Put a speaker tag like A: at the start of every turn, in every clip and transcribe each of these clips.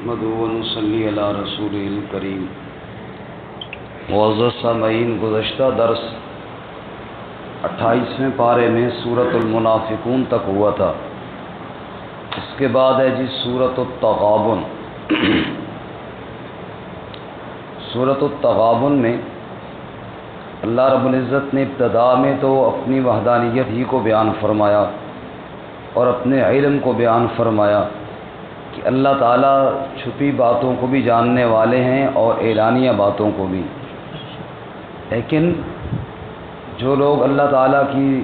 A: نحمدہ و نصلی علی رسولہ الکریم۔ معزز سامعین، گزشتہ درس 28ویں پارے میں سورۃ المنافقون تک ہوا تھا۔ اس کے بعد ہے جی سورۃ التغابن۔ سورۃ التغابن میں اللہ رب العزت نے ابتدا میں تو اپنی وحدانیت ہی کو بیان فرمایا اور اپنے علم کو بیان فرمایا کہ اللہ تعالیٰ چھپی باتوں کو بھی جاننے والے ہیں اور اعلانیہ باتوں کو بھی۔ لیکن جو لوگ اللہ تعالیٰ کی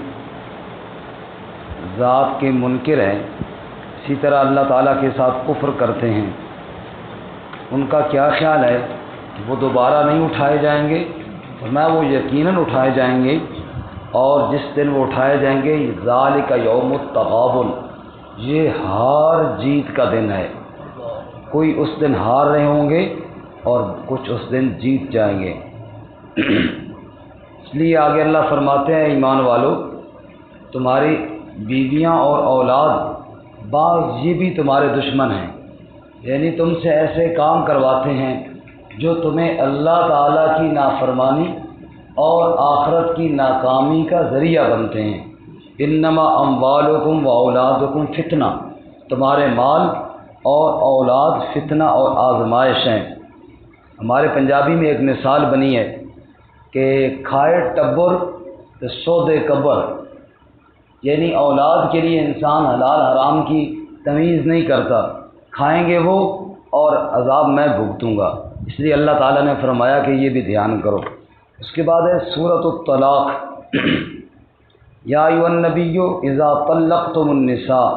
A: ذات کے منکر ہیں، اسی طرح اللہ تعالیٰ کے ساتھ کفر کرتے ہیں، ان کا کیا خیال ہے کہ وہ دوبارہ نہیں اٹھائے جائیں گے؟ فرمایا وہ یقیناً اٹھائے جائیں گے، اور جس دن وہ اٹھائے جائیں گے ذالک یوم التغابن، یہ ہار جیت کا دن ہے۔ کوئی اس دن ہار رہے ہوں گے اور کچھ اس دن جیت جائیں گے۔ اس لیے آگے اللہ فرماتے ہیں ایمان والو، تمہاری بیویاں اور اولاد بعض یہ بھی تمہارے دشمن ہیں، یعنی تم سے ایسے کام کرواتے ہیں جو تمہیں اللہ تعالیٰ کی نافرمانی اور آخرت کی ناکامی کا ذریعہ بنتے ہیں۔ انما اموالکم و اولادکم فتنہ، تمہارے مال اور اولاد فتنہ اور آزمائش ہیں۔ ہمارے پنجابی میں ایک مثال بنی ہے کہ کھائے ٹبر تو سودے قبر، یعنی اولاد کے لیے انسان حلال حرام کی تمیز نہیں کرتا، کھائیں گے وہ اور عذاب میں بھگتوں گا۔ اس لیے اللہ تعالیٰ نے فرمایا کہ یہ بھی دھیان کرو۔ اس کے بعد ہے سورۃ الطلاق۔ یا ایھا النبی اذا طلقتم النساء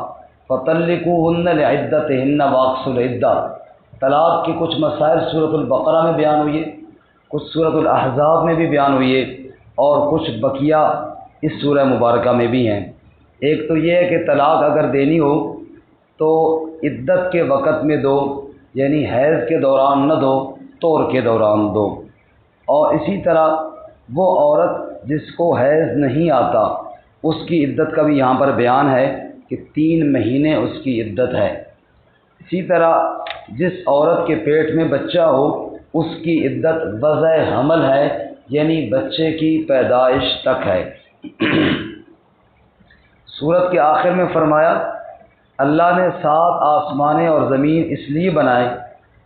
A: فطلقوهن لعدتهن واقصوا العدہ۔ طلاق کے کچھ مسائل سورۃ البقرہ میں بیان ہوئی ہے، کچھ سورۃ الاحزاب میں بھی بیان ہوئی ہے، اور کچھ بقیہ اس سورہ مبارکہ میں بھی ہیں۔ ایک تو یہ ہے کہ طلاق اگر دینی ہو تو عدت کے وقت میں دو، یعنی حیض کے دوران نہ دو، طہر کے دوران دو۔ اور اسی طرح وہ عورت جس کو حیض نہیں آتا اس کی عدت کا بھی یہاں پر بیان ہے کہ 3 مہینے اس کی عدت ہے۔ اسی طرح جس عورت کے پیٹ میں بچہ ہو اس کی عدت وضع حمل ہے، یعنی بچے کی پیدائش تک ہے۔ سورت کے آخر میں فرمایا اللہ نے 7 آسمانیں اور زمین اس لیے بنائے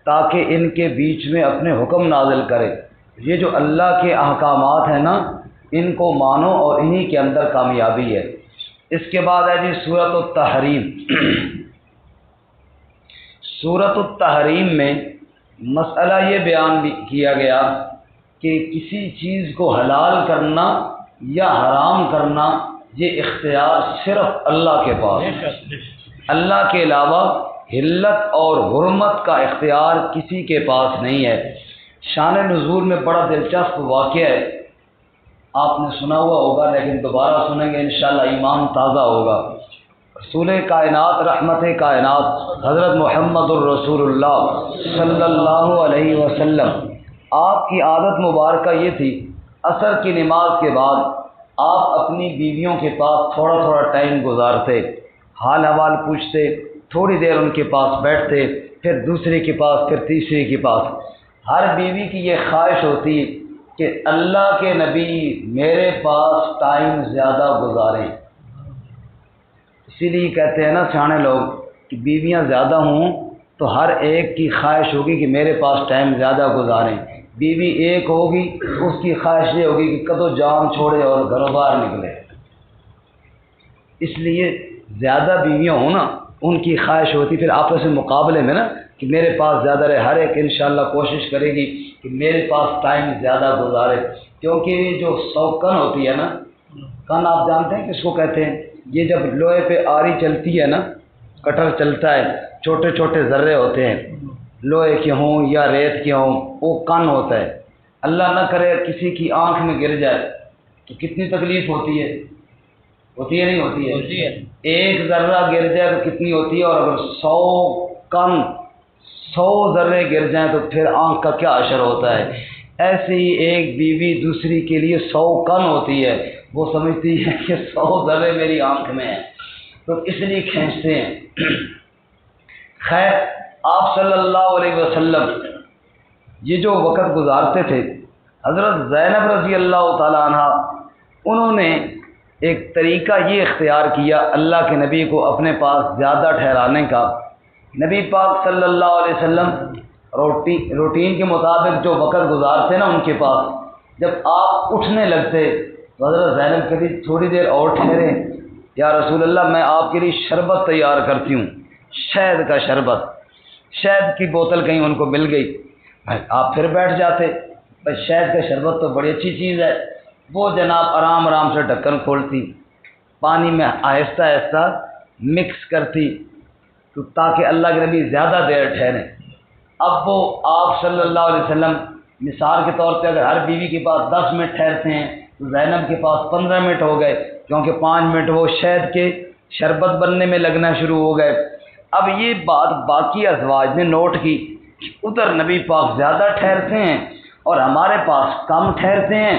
A: تاکہ ان کے بیچ میں اپنے حکم نازل کرے۔ یہ جو اللہ کے احکامات ہیں نا، ان کو مانو اور انہی کے اندر کامیابی ہے۔ اس کے بعد ہے جی سورۃ التحریم۔ سورۃ التحریم میں مسئلہ یہ بیان بھی کیا گیا کہ کسی چیز کو حلال کرنا یا حرام کرنا یہ اختیار صرف اللہ کے پاس ہے۔ اللہ کے علاوہ حلت اور حرمت کا اختیار کسی کے پاس نہیں ہے۔ شان نزول میں بڑا دلچسپ واقعہ ہے، آپ نے سنا ہوا ہوگا لیکن دوبارہ سنیں گے انشاءاللہ ایمان تازہ ہوگا۔ رسول کائنات رحمت کائنات حضرت محمد الرسول اللہ صلی اللہ علیہ وسلم، آپ کی عادت مبارکہ یہ تھی عصر کی نماز کے بعد آپ اپنی بیویوں کے پاس تھوڑا تھوڑا ٹائم گزارتے، حال حوال پوچھتے، تھوڑی دیر ان کے پاس بیٹھتے، پھر دوسرے کے پاس، پھر تیسرے کے پاس۔ ہر بیوی کی یہ خواہش ہوتی کہ اللہ کے نبی میرے پاس ٹائم زیادہ گزاریں۔ اسی لیے کہتے ہیں نا سیانے لوگ کہ بیویاں زیادہ ہوں تو ہر ایک کی خواہش ہوگی کہ میرے پاس ٹائم زیادہ گزاریں۔ بیوی ایک ہوگی اس کی خواہش یہ ہوگی کہ کدو جان چھوڑے اور گھروں باہر نکلے۔ اس لیے زیادہ بیویاں ہوں نا، ان کی خواہش ہوتی پھر آپس میں مقابلے میں نا کہ میرے پاس زیادہ رہے، ہر ایک انشاءاللہ کوشش کرے گی کہ میرے پاس ٹائم زیادہ گزارے۔ کیونکہ جو سوکن ہوتی ہے نا، کن آپ جانتے ہیں کس کو کہتے ہیں؟ یہ جب لوہے پہ آری چلتی ہے نا، کٹر چلتا ہے، چھوٹے چھوٹے ذرے ہوتے ہیں، لوہے کے ہوں یا ریت کے ہوں، وہ کن ہوتا ہے۔ اللہ نہ کرے کسی کی آنکھ میں گر جائے تو کتنی تکلیف ہوتی ہے؟ ہوتی ہے نہیں ہوتی ہے؟ ایک ذرہ گر جائے تو کتنی ہوتی ہے، اور اگر 100 ذرے گر جائیں تو پھر آنکھ کا کیا اثر ہوتا ہے۔ ایسے ہی ایک بیوی دوسری کے لیے 100 کن ہوتی ہے، وہ سمجھتی ہے کہ 100 ذرے میری آنکھ میں ہیں، تو اس لیے کھینچتے ہیں۔ خیر آپ صلی اللہ وسلم یہ جو وقت گزارتے تھے، حضرت زینب رضی اللہ تعالی عنہ انہوں نے ایک طریقہ یہ اختیار کیا اللہ کے نبی کو اپنے پاس زیادہ ٹھہرانے کا۔ نبی پاک صلی اللہ علیہ وسلم روٹین کے مطابق جو وقت گزارتے نا ان کے پاس، جب آپ اٹھنے لگتے تو حضرت زینب کہتی تھوڑی دیر اور ٹھہرے، یا رسول اللہ میں آپ کے لیے شربت تیار کرتی ہوں، شہد کا شربت۔ شہد کی بوتل کہیں ان کو مل گئی، آپ پھر بیٹھ جاتے، بس شہد کا شربت تو بڑی اچھی چیز ہے۔ وہ جناب آرام آرام سے ڈھکن کھولتی، پانی میں آہستہ آہستہ مکس کرتی تو تاکہ اللہ کے نبی زیادہ دیر ٹھہریں۔ اب وہ آپ صلی اللہ علیہ وسلم مثال کے طور پہ اگر ہر بیوی کے پاس 10 منٹ ٹھہرتے ہیں تو زینب کے پاس 15 منٹ ہو گئے، کیونکہ 5 منٹ وہ شہد کے شربت بننے میں لگنا شروع ہو گئے۔ اب یہ بات باقی ازواج نے نوٹ کی کہ ادھر نبی پاک زیادہ ٹھہرتے ہیں اور ہمارے پاس کم ٹھہرتے ہیں،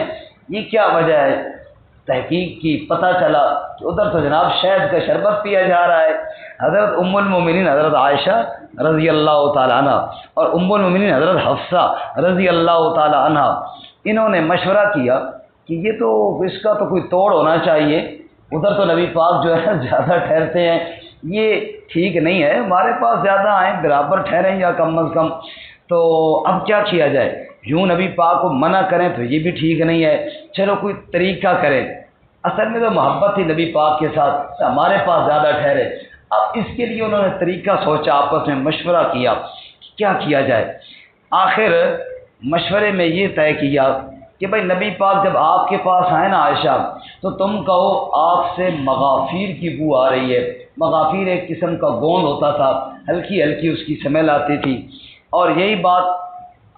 A: یہ کیا وجہ ہے؟ تحقیق کی، پتہ چلا کہ ادھر تو جناب شہد کا شربت پیا جا رہا ہے۔ حضرت ام المومنین حضرت عائشہ رضی اللہ تعالی عنہ اور ام المومنین حضرت حفصہ رضی اللہ تعالی عنہ انہوں نے مشورہ کیا کہ یہ تو اس کا تو کوئی توڑ ہونا چاہیے، ادھر تو نبی پاک جو ہے زیادہ ٹھہرتے ہیں، یہ ٹھیک نہیں ہے، ہمارے پاس زیادہ آئیں، برابر ٹھہریں یا کم از کم۔ تو اب کیا کیا جائے؟ یوں نبی پاک کو منع کریں تو یہ بھی ٹھیک نہیں ہے، چلو کوئی طریقہ کریں۔ اصل میں تو محبت تھی نبی پاک کے ساتھ، ہمارے پاس زیادہ ٹھہرے۔ اب اس کے لیے انہوں نے طریقہ سوچا، آپس میں مشورہ کیا کہ کیا کیا جائے۔ آخر مشورے میں یہ طے کیا کہ بھائی نبی پاک جب آپ کے پاس آئے نا عائشہ تو تم کہو آپ سے مغافیر کی بو آ رہی ہے۔ مغافیر ایک قسم کا گوند ہوتا تھا، ہلکی ہلکی اس کی سمیل آتی تھی، اور یہی بات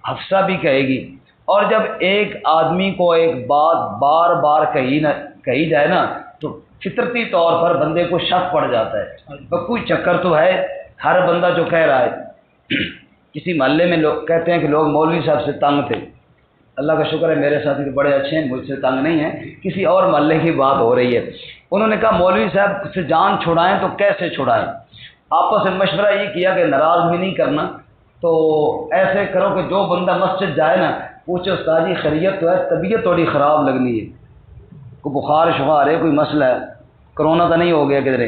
A: حفصہ بھی کہے گی۔ اور جب ایک آدمی کو ایک بات بار بار کہی جائے نا تو فطرتی طور پر بندے کو شک پڑ جاتا ہے، تو کوئی چکر تو ہے، ہر بندہ جو کہہ رہا ہے۔ کسی محلے میں لوگ کہتے ہیں کہ لوگ مولوی صاحب سے تنگ تھے، اللہ کا شکر ہے میرے ساتھی تو بڑے اچھے ہیں، مجھ سے تنگ نہیں ہیں، کسی اور محلے کی بات ہو رہی ہے۔ انہوں نے کہا مولوی صاحب سے جان چھڑائیں تو کیسے چھڑائیں؟ آپس میں مشورہ یہ کیا کہ ناراض بھی نہیں کرنا، تو ایسے کرو کہ جو بندہ مسجد جائے نا پوچھے استاد جی خیریت تو ہے، طبیعت تھوڑی خراب لگنی ہے، کوئی بخار شخار ہے، کوئی مسئلہ ہے، کرونا تو نہیں ہو گیا کدھر۔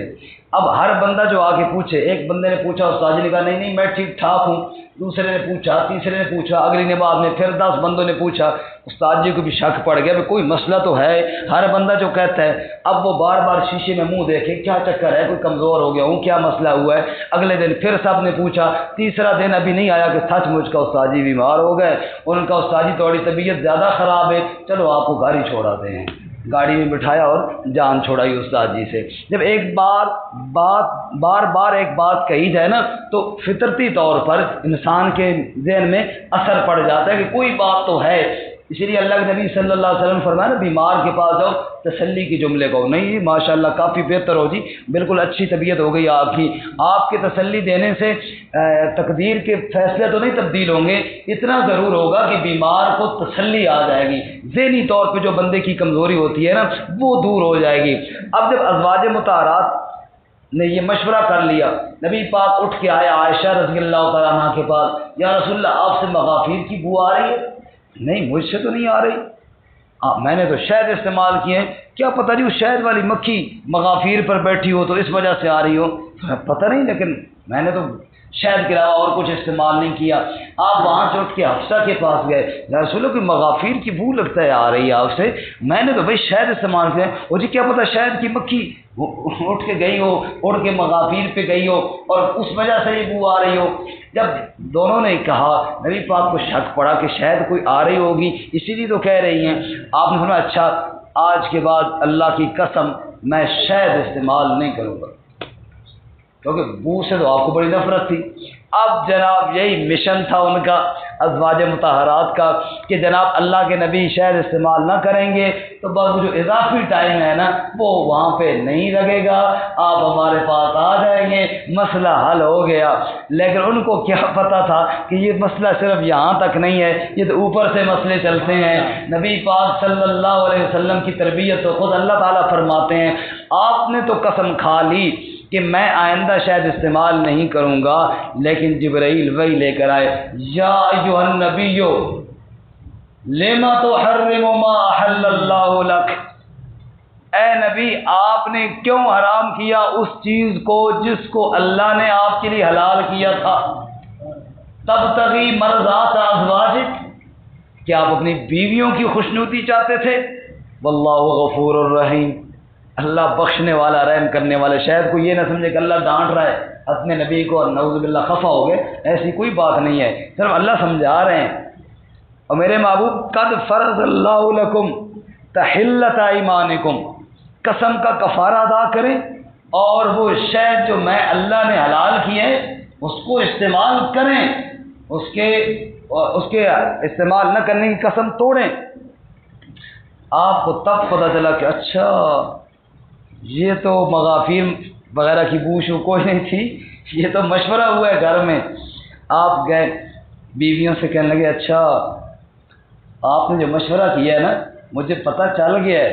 A: اب ہر بندہ جو آ کے پوچھے، ایک بندے نے پوچھا، استاد جی نے کہا نہیں میں ٹھیک ٹھاک ہوں، دوسرے نے پوچھا، تیسرے نے پوچھا، اگلی نے بعد میں پھر 10 بندوں نے پوچھا، استاد جی کو بھی شک پڑ گیا کہ کوئی مسئلہ تو ہے، ہر بندہ جو کہتا ہے۔ اب وہ بار بار شیشے میں منہ دیکھے کیا چکر ہے، کوئی کمزور ہو گیا ہوں، کیا مسئلہ ہوا ہے۔ اگلے دن پھر سب نے پوچھا، تیسرا دن ابھی نہیں آیا کہ سچ مجھ کا استاد جی بیمار ہو گئے، ان کا استاد جی تھوڑی طبیعت زیادہ خراب ہے، چلو آپ کو گاڑی چھوڑاتے ہیں۔ گاڑی میں بٹھایا اور جان چھوڑائی استاد جی سے۔ جب ایک بار بار ایک بات کہی جائے نا تو فطرتی طور پر انسان کے ذہن میں اثر پڑ جاتا ہے کہ کوئی بات تو ہے۔ اسی لیے اللہ کے نبی صلی اللہ علیہ وسلم فرمایا نا بیمار کے پاس جاؤ تسلی کے جملے کو، نہیں ماشاءاللہ کافی بہتر ہو جی، بالکل اچھی طبیعت ہو گئی آپ کی، آپ کے تسلی دینے سے تقدیر کے فیصلے تو نہیں تبدیل ہوں گے، اتنا ضرور ہوگا کہ بیمار کو تسلی آ جائے گی، ذہنی طور پہ جو بندے کی کمزوری ہوتی ہے نا وہ دور ہو جائے گی۔ اب جب ازواج مطہرات نے یہ مشورہ کر لیا، نبی پاک اٹھ کے آیا عائشہ رضی اللہ تعالیٰ عنہ کے پاس، یا رسول اللہ آپ سے مغافیر کی بو آ رہی ہے؟ نہیں مجھ سے تو نہیں آ رہی، میں نے تو شہد استعمال کیے ہیں، کیا پتہ نہیں وہ شہد والی مکھی مغافیر پر بیٹھی ہو تو اس وجہ سے آ رہی ہو، پتہ نہیں، لیکن میں نے تو شہد کے علاوہ اور کچھ استعمال نہیں کیا۔ آپ وہاں سے اٹھ کے حفصہ کے پاس گئے، یا رسول اللہ کوئی مغافیر کی بو لگتا ہے آ رہی ہے آپ سے، میں نے تو بھائی شہد استعمال کیا، وہ جی کیا پتہ شہد کی مکھی اٹھ کے گئی ہو، اڑ کے مغافیر پہ گئی ہو اور اس وجہ سے یہ بو آ رہی ہو۔ جب دونوں نے کہا نبی پاک کو شک پڑا کہ شاید کوئی آ رہی ہوگی اسی لیے تو کہہ رہی ہیں، آپ نے فرمایا اچھا آج کے بعد اللہ کی قسم میں شہد استعمال نہیں کروں گا، کیونکہ بو سے تو آپ کو بڑی نفرت تھی۔ اب جناب یہی مشن تھا ان کا ازواج مطہرات کا کہ جناب اللہ کے نبی شہد استعمال نہ کریں گے تو بس جو اضافی ٹائم ہے نا وہ وہاں پہ نہیں لگے گا، آپ ہمارے پاس آ جائیں گے، مسئلہ حل ہو گیا۔ لیکن ان کو کیا پتہ تھا کہ یہ مسئلہ صرف یہاں تک نہیں ہے، یہ تو اوپر سے مسئلے چلتے ہیں۔ نبی پاک صلی اللہ علیہ وسلم کی تربیت تو خود اللہ تعالیٰ فرماتے ہیں، آپ نے تو قسم کھا لی کہ میں آئندہ شاید استعمال نہیں کروں گا، لیکن جبرائیل وہی لے کر آئے، یا ایھا النبی لما تحرم ما احل اللہ لک، اے نبی آپ نے کیوں حرام کیا اس چیز کو جس کو اللہ نے آپ کے لیے حلال کیا تھا؟ تبتغی مرضات ازواجک، کہ آپ اپنی بیویوں کی خوشنودی چاہتے تھے، واللہ غفور الرحیم، اللہ بخشنے والا رحم کرنے والا۔ شاید کوئی یہ نہ سمجھے کہ اللہ ڈانٹ رہا ہے اپنے نبی کو اور نعوذ باللہ خفا ہو گئے، ایسی کوئی بات نہیں ہے، صرف اللہ سمجھا رہے ہیں۔ اور میرے محبوب قد فرض اللہ لکم تحلۃ ایمانکم، قسم کا کفارہ ادا کریں اور وہ شے جو میں اللہ نے حلال کی ہے اس کو استعمال کریں، اس کے استعمال نہ کرنے کی قسم توڑیں۔ آپ کو تب پتہ چلا کہ اچھا یہ تو مغافیر وغیرہ کی بوشو کوئی نہیں تھی، یہ تو مشورہ ہوا ہے گھر میں۔ آپ گئے بیویوں سے کہنے لگے اچھا آپ نے جو مشورہ کیا ہے نا مجھے پتہ چل گیا ہے،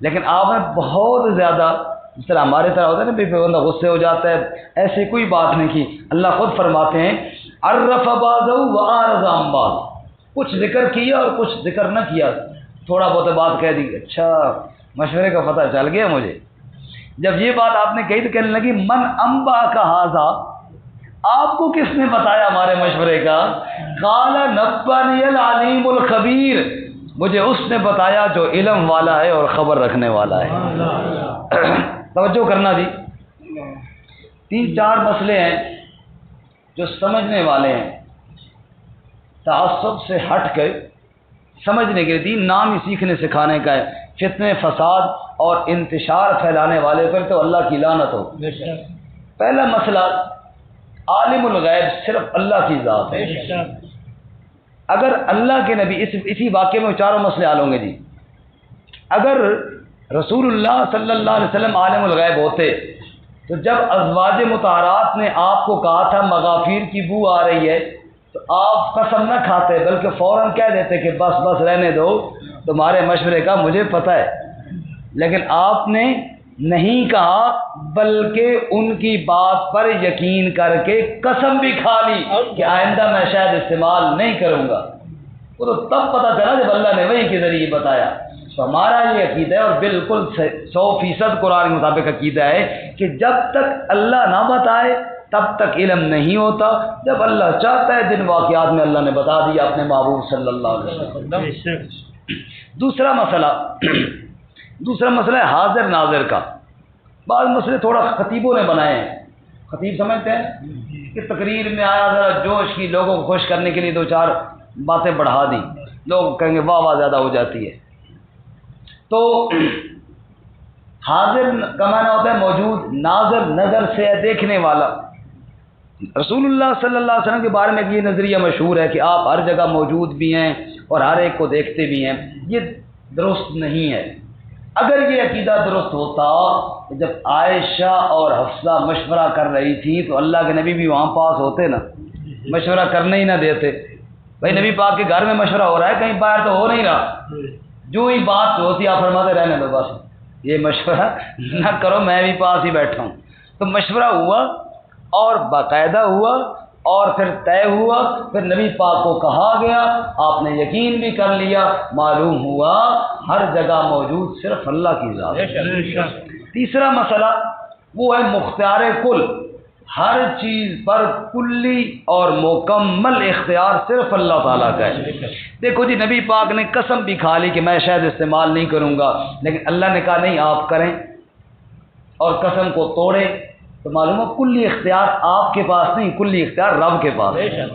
A: لیکن آپ نے بہت زیادہ، جس طرح ہمارے طرح ہوتا ہے نا بندہ غصے ہو جاتا ہے، ایسی کوئی بات نہیں کی۔ اللہ خود فرماتے ہیں عرف بعضہ وأعرض عن بعض، کچھ ذکر کیا اور کچھ ذکر نہ کیا، تھوڑا بہت بات کہہ دی، اچھا مشورے کا پتہ چل گیا مجھے۔ جب یہ بات آپ نے کہی تو کہنے لگی من انبأک ھذا، آپ کو کس نے بتایا ہمارے مشورے کا؟ قال نبأنی العلیم الخبیر، مجھے اس نے بتایا جو علم والا ہے اور خبر رکھنے والا ہے۔ توجہ کرنا جی، 3-4 مسئلے ہیں جو سمجھنے والے ہیں، تعصب سے ہٹ کر سمجھنے کے دین نام ہی سیکھنے سکھانے کا ہے۔ فتنے فساد اور انتشار پھیلانے والے پر تو اللہ کی لعنت ہو۔ پہلا مسئلہ، عالم الغیب صرف اللہ کی ذات ہے۔ اگر اللہ کے نبی اسی واقعے میں 4 مسئلے حل ہوں گے جی، اگر رسول اللہ صلی اللہ علیہ وسلم عالم الغیب ہوتے تو جب ازواج مطہرات نے آپ کو کہا تھا مغافیر کی بو آ رہی ہے تو آپ قسم نہ کھاتے بلکہ فوراً کہہ دیتے کہ بس بس رہنے دو، تمہارے مشورے کا مجھے پتہ ہے، لیکن آپ نے نہیں کہا بلکہ ان کی بات پر یقین کر کے قسم بھی کھا لی کہ آئندہ میں شاید استعمال نہیں کروں گا۔ وہ تو تب پتہ چلا جب اللہ نے وحی کے ذریعے بتایا۔ تو ہمارا یہ عقیدہ ہے اور بالکل 100% قرآن کے مطابق عقیدہ ہے کہ جب تک اللہ نہ بتائے تب تک علم نہیں ہوتا، جب اللہ چاہتا ہے جن واقعات میں اللہ نے بتا دیا اپنے محبوب صلی اللہ علیہ وسلم۔ دوسرا مسئلہ ہے حاضر ناظر کا۔ بعض مسئلے تھوڑا خطیبوں نے بنائے ہیں، خطیب سمجھتے ہیں کہ تقریر میں آیا ذرا جوش کی، لوگوں کو خوش کرنے کے لیے 2-4 باتیں بڑھا دی، لوگ کہیں گے واہ واہ زیادہ ہو جاتی ہے۔ تو حاضر کا معنی ہوتا ہے موجود، ناظر نظر سے ہے دیکھنے والا۔ رسول اللہ صلی اللہ علیہ وسلم کے بارے میں یہ نظریہ مشہور ہے کہ آپ ہر جگہ موجود بھی ہیں اور ہر ایک کو دیکھتے بھی ہیں، یہ درست نہیں ہے۔ اگر یہ عقیدہ درست ہوتا کہ جب عائشہ اور حفصہ مشورہ کر رہی تھی تو اللہ کے نبی بھی وہاں پاس ہوتے نا، مشورہ کرنے ہی نہ دیتے۔ بھائی نبی پاک کے گھر میں مشورہ ہو رہا ہے، کہیں باہر تو ہو نہیں رہا، جو ہی بات ہوتی آپ فرماتے رہنے دو، بس یہ مشورہ نہ کرو، میں بھی پاس ہی بیٹھا ہوں۔ تو مشورہ ہوا اور باقاعدہ ہوا اور پھر طے ہوا، پھر نبی پاک کو کہا گیا، آپ نے یقین بھی کر لیا، معلوم ہوا ہر جگہ موجود صرف اللہ کی ذات ہے۔ تیسرا مسئلہ وہ ہے مختار کل، ہر چیز پر کلی اور مکمل اختیار صرف اللہ تعالیٰ کا ہے۔ دیکھو جی نبی پاک نے قسم بھی کھا لی کہ میں شاید استعمال نہیں کروں گا، لیکن اللہ نے کہا نہیں آپ کریں اور قسم کو توڑے، تو معلوم ہو کلی اختیار آپ کے پاس نہیں، کلی اختیار رب کے پاس ہے۔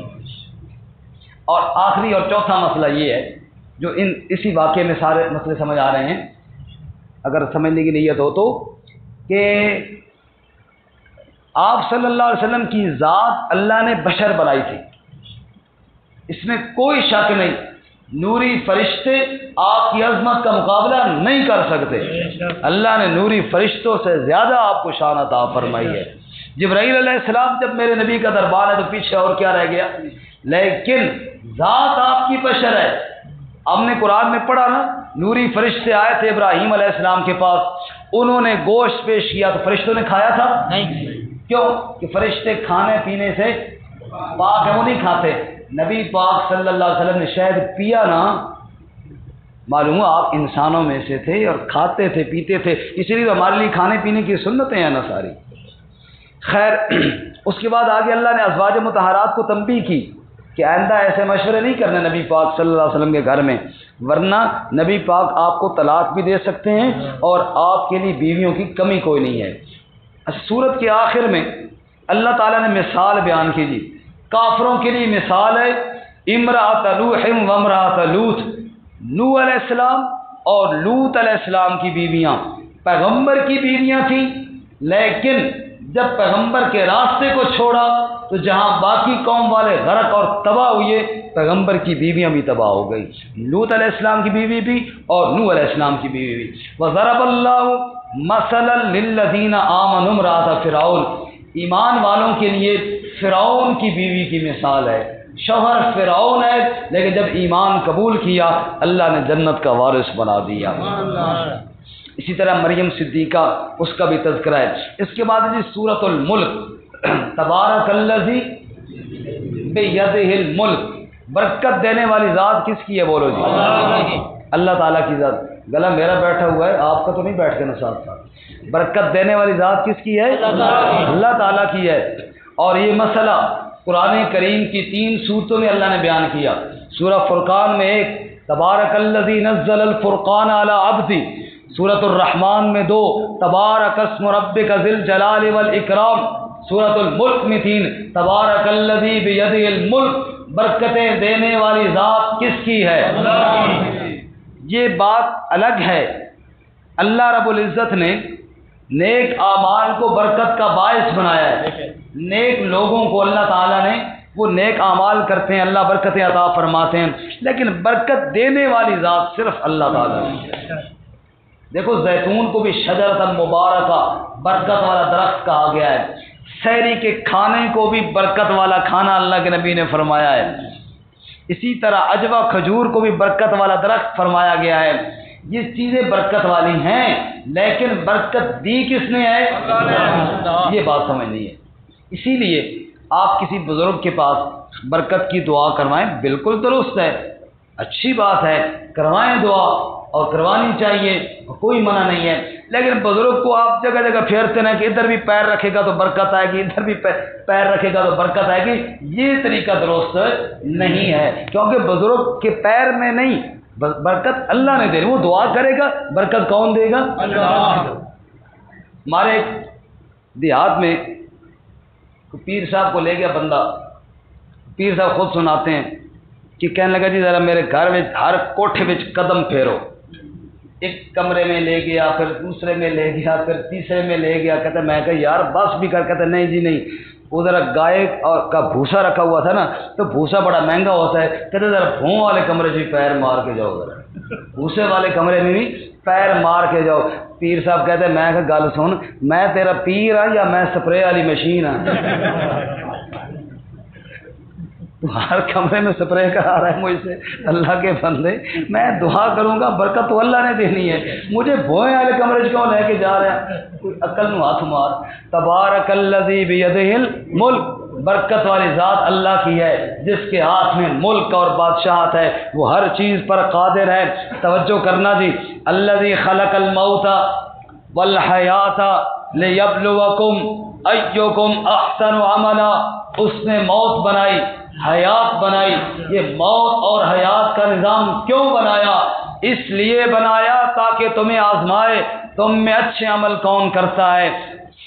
A: اور آخری اور چوتھا مسئلہ یہ ہے جو اسی واقعے میں سارے مسئلے سمجھ آ رہے ہیں اگر سمجھنے کی نیت ہو تو، کہ آپ صلی اللہ علیہ وسلم کی ذات اللہ نے بشر بنائی تھی، اس میں کوئی شک نہیں، نوری فرشتے آپ کی عظمت کا مقابلہ نہیں کر سکتے، اللہ نے نوری فرشتوں سے زیادہ آپ کو شان عطا فرمائی ہے۔ جبرائیل علیہ السلام جب میرے نبی کا دربار ہے تو پیچھے اور کیا رہ گیا، لیکن ذات آپ کی بشر ہے۔ ہم نے قرآن میں پڑھا نا، نوری فرشتے آئے تھے ابراہیم علیہ السلام کے پاس، انہوں نے گوشت پیش کیا تو فرشتوں نے کھایا تھا؟
B: نہیں۔
A: کیوں؟ کہ فرشتے کھانے پینے سے پاک ہیں، وہ نہیں کھاتے۔ نبی پاک صلی اللہ علیہ وسلم نے شہد پیا نا، معلوم ہوا آپ انسانوں میں سے تھے اور کھاتے تھے پیتے تھے، اس لیے تو ہمارے لیے کھانے پینے کی سنتیں ہیں نا ساری۔ خیر، اس کے بعد آگے اللہ نے ازواج مطہرات کو تنبیہ کی کہ آئندہ ایسے مشورے نہیں کرنے نبی پاک صلی اللہ علیہ وسلم کے گھر میں، ورنہ نبی پاک آپ کو طلاق بھی دے سکتے ہیں اور آپ کے لیے بیویوں کی کمی کوئی نہیں ہے۔ سورت کے آخر میں اللہ تعالیٰ نے مثال بیان کی، جی کافروں کے لیے مثال ہے امرأۃ نوح و امرأۃ لوط، نوح علیہ السلام اور لوط علیہ السلام کی بیویاں پیغمبر کی بیویاں تھیں، لیکن جب پیغمبر کے راستے کو چھوڑا تو جہاں باقی قوم والے غرق اور تباہ ہوئے، پیغمبر کی بیویاں بھی تباہ ہو گئی، لوط علیہ السلام کی بیوی بھی اور نوح علیہ السلام کی بیوی بھی۔ وَضَرَبَ اللَّهُ مَثَلًا لِلَّذِينَ آمَنُوا امْرَأَتَ فِرْعَوْنَ، ایمان والوں کے لیے فرعون کی بیوی کی مثال ہے۔ شوہر فرعون ہے لیکن جب ایمان قبول کیا اللہ نے جنت کا وارث بنا دیا۔ اسی طرح مریم صدیقہ، اس کا بھی تذکرہ ہے۔ اس کے بعد جی سورۃ الملک، تبارک الذی بیدہ الملک، برکت دینے والی ذات کس کی ہے؟ بولو جی، اللہ تعالیٰ کی ذات۔ گلا میرا بیٹھا ہوا ہے، آپ کا تو نہیں بیٹھ کے نا ساتھ ساتھ۔ برکت دینے والی ذات کس کی ہے؟ اللہ تعالیٰ کی ہے۔ اور یہ مسئلہ قرآن کریم کی 3 صورتوں میں اللہ نے بیان کیا۔ سورہ فرقان میں 1، تبارک الذی نزل الفرقان علی عبدہ، سورۃ الرحمن میں 2، تبارک اسم ربک ذی الجلال والاکرام، سورۃ الملک میں 3، تبارک الذی بیدہ الملک، برکتیں دینے والی ذات کس کی ہے؟ یہ بات الگ ہے، اللہ رب العزت نے نیک اعمال کو برکت کا باعث بنایا ہے۔ نیک لوگوں کو اللہ تعالیٰ نے، وہ نیک اعمال کرتے ہیں، اللہ برکتیں عطا فرماتے ہیں، لیکن برکت دینے والی ذات صرف اللہ تعالیٰ ہے۔ دیکھو زیتون کو بھی شجرۃ مبارکہ، برکت والا درخت کہا گیا ہے۔ سحری کے کھانے کو بھی برکت والا کھانا اللہ کے نبی نے فرمایا ہے۔ اسی طرح عجوہ کھجور کو بھی برکت والا درخت فرمایا گیا ہے۔ یہ چیزیں برکت والی ہیں، لیکن برکت دی کس نے ہے؟ یہ بات سمجھنی ہے۔ اسی لیے آپ کسی بزرگ کے پاس برکت کی دعا کروائیں، بالکل درست ہے، اچھی بات ہے، کروائیں دعا اور کروانی چاہیے، کوئی منع نہیں ہے، لیکن بزرگ کو آپ جگہ جگہ پھیرتے ہیں کہ ادھر بھی پیر رکھے گا تو برکت آئے گی، ادھر بھی پیر رکھے گا تو برکت آئے گی، یہ طریقہ درست نہیں ہے، کیونکہ بزرگ کے پیر میں نہیں، برکت اللہ نے دے، وہ دعا کرے گا، برکت کون دے گا؟ اللہ۔ ہمارے ایک دیہات میں پیر صاحب کو لے گیا بندہ، پیر صاحب خود سناتے ہیں کہ کہنے لگا جی ذرا میرے گھر میں ہر کوٹھے میں قدم پھیرو، ایک کمرے میں لے گیا، پھر دوسرے میں لے گیا، پھر تیسرے میں لے گیا، کہتا میں کہ یار بس بھی کر، کہتا نہیں جی نہیں، وہ ذرا گائے کا بھوسا رکھا ہوا تھا نا، تو بھوسا بڑا مہنگا ہوتا ہے، کہتے ذرا بھون والے کمرے سے پیر مار کے جاؤ، ذرا بھوسے والے کمرے میں بھی پیر مار کے جاؤ۔ پیر صاحب کہتے ہیں میں کہ گل سن، میں تیرا پیر ہاں یا میں سپرے والی مشین ہاں؟ تو ہر کمرے میں سپرے کرا رہا ہے مجھ سے، اللہ کے بندے میں دعا کروں گا، برکت تو اللہ نے دینی ہے، مجھے بھوئے والے کمرے کیوں لے کے جا رہے ہیں؟ کوئی عقل نو ہاتھ مار۔ تبارک الذی بیدہ الملک، برکت والی ذات اللہ کی ہے جس کے ہاتھ میں ملک اور بادشاہت ہے، وہ ہر چیز پر قادر ہے۔ توجہ کرنا جی، الذی خلق الموت والحیات لیبلوکم ایکم احسن عملا، اس نے موت بنائی، حیات بنائی۔ یہ موت اور حیات کا نظام کیوں بنایا؟ اس لیے بنایا تاکہ تمہیں آزمائے تم میں اچھے عمل کون کرتا ہے۔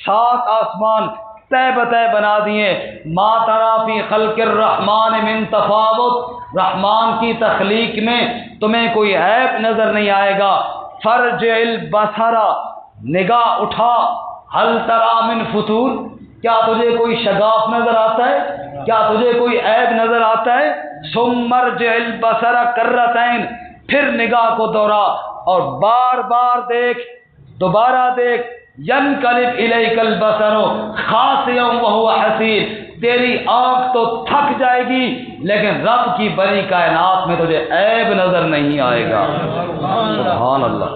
A: 7 آسمان طے بطے بنا دیے، ما تری فی خلق الرحمن من تفاوت، رحمان کی تخلیق میں تمہیں کوئی عیب نظر نہیں آئے گا۔ فرجع البصر، نگاہ اٹھا، هل تری من فطور، کیا تجھے کوئی شگاف نظر آتا ہے؟ کیا تجھے کوئی عیب نظر آتا ہے؟ ثم ارجع البصر کرتین، پھر نگاہ کو دوہرا اور بار بار دیکھ، دوبارہ دیکھ، ینقلب الیک البصر خاسئا وہو حسیر، تیری آنکھ تو تھک جائے گی لیکن رب کی بڑی کائنات میں تجھے عیب نظر نہیں آئے گا۔ سبحان اللہ،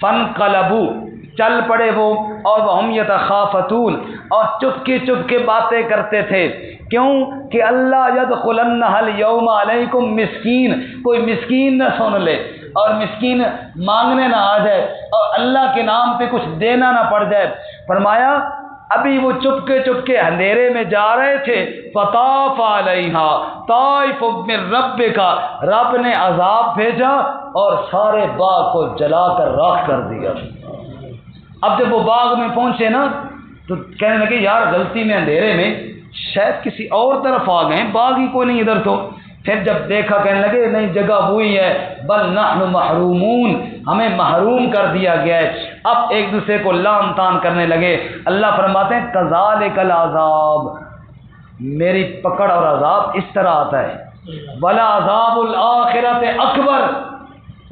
A: فانقلبوا چل پڑے وہ، اور وہم یتخافتون اور چپکے چپکے باتیں کرتے تھے، کیوں کہ اللہ یدخلن الیوم علیکم مسکین، کوئی مسکین نہ سن لے اور مسکین مانگنے نہ آ جائے اور اللہ کے نام پہ کچھ دینا نہ پڑ جائے۔ فرمایا ابھی وہ چپکے چپکے اندھیرے میں جا رہے تھے، فطاف علیہا طائف من ربک، رب نے عذاب بھیجا اور سارے باغ کو جلا کر راکھ کر دیا۔ اب جب وہ باغ میں پہنچے نا تو کہنے لگے یار غلطی میں اندھیرے میں شاید کسی اور طرف آ گئے، باغ ہی کوئی نہیں ادھر تو۔ پھر جب دیکھا کہنے لگے نہیں جگہ وہی ہے، بل نحن محرومون، ہمیں محروم کر دیا گیا ہے۔ اب ایک دوسرے کو لعن طعن کرنے لگے۔ اللہ فرماتے ہیں کذالک العذاب، میری پکڑ اور عذاب اس طرح آتا ہے، ولا عذاب الآخرت اکبر،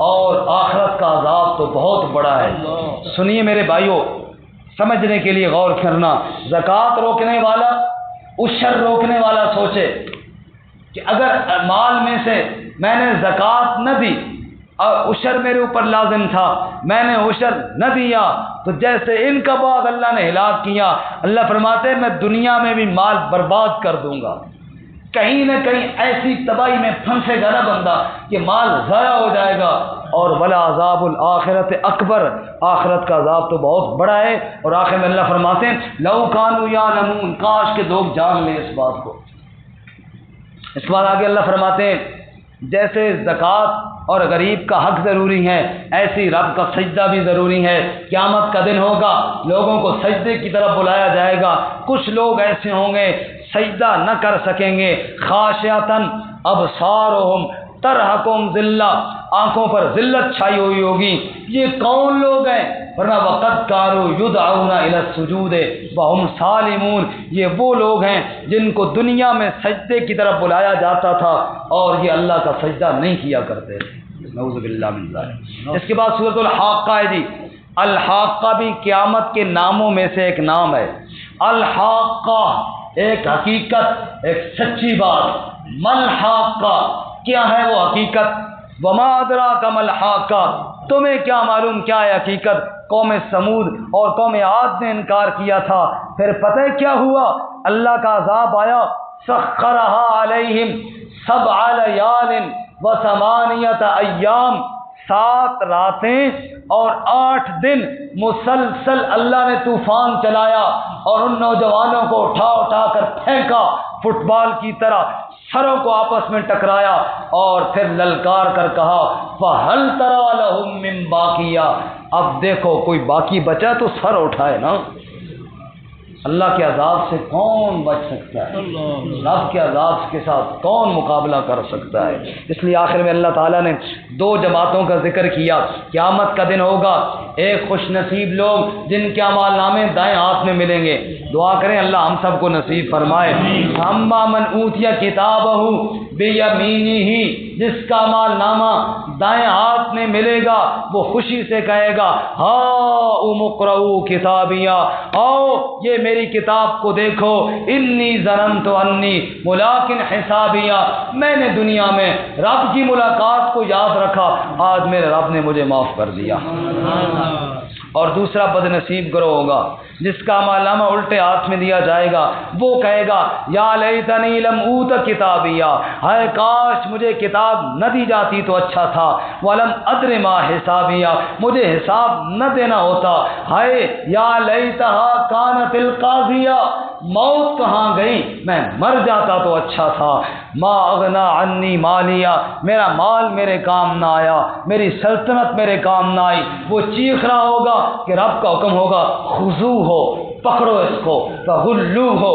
A: اور آخرت کا عذاب تو بہت بڑا ہے۔ سنیے میرے بھائیوں، سمجھنے کے لیے غور کرنا، زکوٰۃ روکنے والا، عشر روکنے والا سوچے کہ اگر مال میں سے میں نے زکوٰۃ نہ دی اور عشر میرے اوپر لازم تھا، میں نے عشر نہ دیا تو جیسے ان کا باغ اللہ نے ہلاک کیا، اللہ فرماتے ہیں میں دنیا میں بھی مال برباد کر دوں گا۔ کہیں نہ کہیں ایسی تباہی میں پھنسے گا نا بندہ کہ مال ضائع ہو جائے گا۔ اور ولا عذاب الآخرت اکبر، آخرت کا عذاب تو بہت بڑا ہے۔ اور آخر میں اللہ فرماتے ہیں لو کانوا یعلمون، کاش کے لوگ جان لیں اس بات کو۔ اس کے بعد آگے اللہ فرماتے ہیں جیسے زکوٰۃ اور غریب کا حق ضروری ہے، ایسی رب کا سجدہ بھی ضروری ہے۔ قیامت کا دن ہوگا، لوگوں کو سجدے کی طرف بلایا جائے گا۔ کچھ لوگ ایسے ہوں گے سجدہ نہ کر سکیں گے، خاشعۃ ابصارہم ترہقہم ذلہ، آنکھوں پر ذلت چھائی ہوئی ہوگی۔ یہ کون لوگ ہیں؟ ورنہ وقد کانوا یدعون الی السجود وہم سالمون، یہ وہ لوگ ہیں جن کو دنیا میں سجدے کی طرف بلایا جاتا تھا اور یہ اللہ کا سجدہ نہیں کیا کرتے تھے۔ نعوذ باللہ من ذلک۔ اس کے بعد سورۃ الحاقہ ہے جی، الحاقہ بھی قیامت کے ناموں میں سے ایک نام ہے۔ الحاقہ ایک حقیقت، ایک سچی بات۔ ملحاقہ کیا ہے وہ حقیقت؟ وما ادراک ملحاقہ، تمہیں کیا معلوم کیا ہے حقیقت؟ قوم سمود اور قوم عاد نے انکار کیا تھا، پھر پتہ ہے کیا ہوا؟ اللہ کا عذاب آیا، سخرها علیہم 7 لیال و8 ایام، 7 راتیں اور 8 دن مسلسل اللہ نے طوفان چلایا اور ان نوجوانوں کو اٹھا اٹھا کر پھینکا فٹ بال کی طرح، سروں کو آپس میں ٹکرایا اور پھر للکار کر کہا فَهَلْ تَرَىٰ لَهُم مِّن بَاقِيَةٍ، اب دیکھو کوئی باقی بچا تو سر اٹھائے نا۔ اللہ کے عذاب سے کون بچ سکتا ہے؟ رب کے عذاب کے ساتھ کون مقابلہ کر سکتا ہے؟ اس لیے آخر میں اللہ تعالیٰ نے 2 جماعتوں کا ذکر کیا۔ قیامت کا دن ہوگا، ایک خوش نصیب لوگ جن کے اعمال نامے دائیں ہاتھ میں ملیں گے، دعا کریں اللہ ہم سب کو نصیب فرمائے۔ اما من اوتیا کتابہ بیمینہ، جس کا اعمال نامہ دائیں ہاتھ میں ملے گا وہ خوشی سے کہے گا ہاؤم اقرؤوا کتابیہ، آؤ یہ میری کتاب کو دیکھو، انی ظننت انی ملاق حسابیہ، میں نے دنیا میں رب کی ملاقات کو یاد رکھا، آج میرے رب نے مجھے معاف کر دیا۔ اور دوسرا بد نصیب گروہ ہوگا جس کا اعمال نامہ الٹے ہاتھ میں دیا جائے گا، وہ کہے گا یا لیتنی لم اوت کتابیہ، ہائے کاش مجھے کتاب نہ دی جاتی تو اچھا تھا، ولم ادر ما حسابیہ، مجھے حساب نہ دینا ہوتا، ہائے یا لیتہا کانت القاضیہ، موت کہاں گئی، میں مر جاتا تو اچھا تھا، ما اغنا عنی مالیہ، میرا مال میرے کام نہ آیا، میری سلطنت میرے کام نہ آئی۔ وہ چیخ رہا ہوگا کہ رب کا حکم ہوگا خذوہ، پکڑو اس کو، فغلوہ،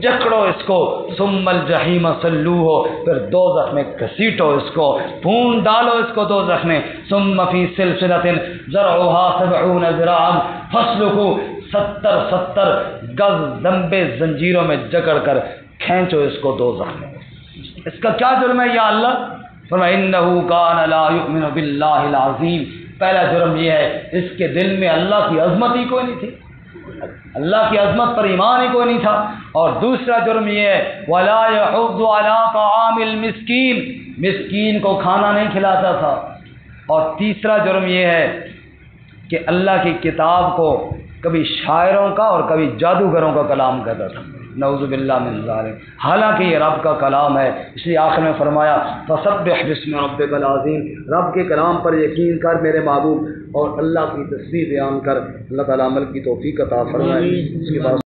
A: جکڑو اس کو، ثم الجحیم صلوہ، پھر دوزخ میں گھسیٹو اس کو، پھون ڈالو اس کو دوزخ میں، ثم فی سلسلۃ ذرعها 70 ذراعا فاسلکوہ، 70 گز لمبے زنجیروں میں جکڑ کر کھینچو اس کو دوزخ میں۔ اس کا کیا جرم ہے یا اللہ؟ فرمایا انہ کان لا یؤمن باللہ العظیم، پہلا جرم یہ ہے اس کے دل میں اللہ کی عظمت ہی کوئی نہیں تھی، اللہ کی عظمت پر ایمان ہی کوئی نہیں تھا۔ اور دوسرا جرم یہ ہے ولا یحض علی طعام المسکین، مسکین کو کھانا نہیں کھلاتا تھا۔ اور تیسرا جرم یہ ہے کہ اللہ کی کتاب کو کبھی شاعروں کا اور کبھی جادوگروں کا کلام کہتا تھا، نعوذ باللہ من ذالک، حالانکہ یہ رب کا کلام ہے۔ اس لیے آخر میں فرمایا فسبح باسم ربک العظیم، رب کے کلام پر یقین کر میرے محبوب اور اللہ کی تسبیح بیان کر۔ اللہ تعالیٰ عمل کی توفیق عطا فرمائے۔ اس کے بعد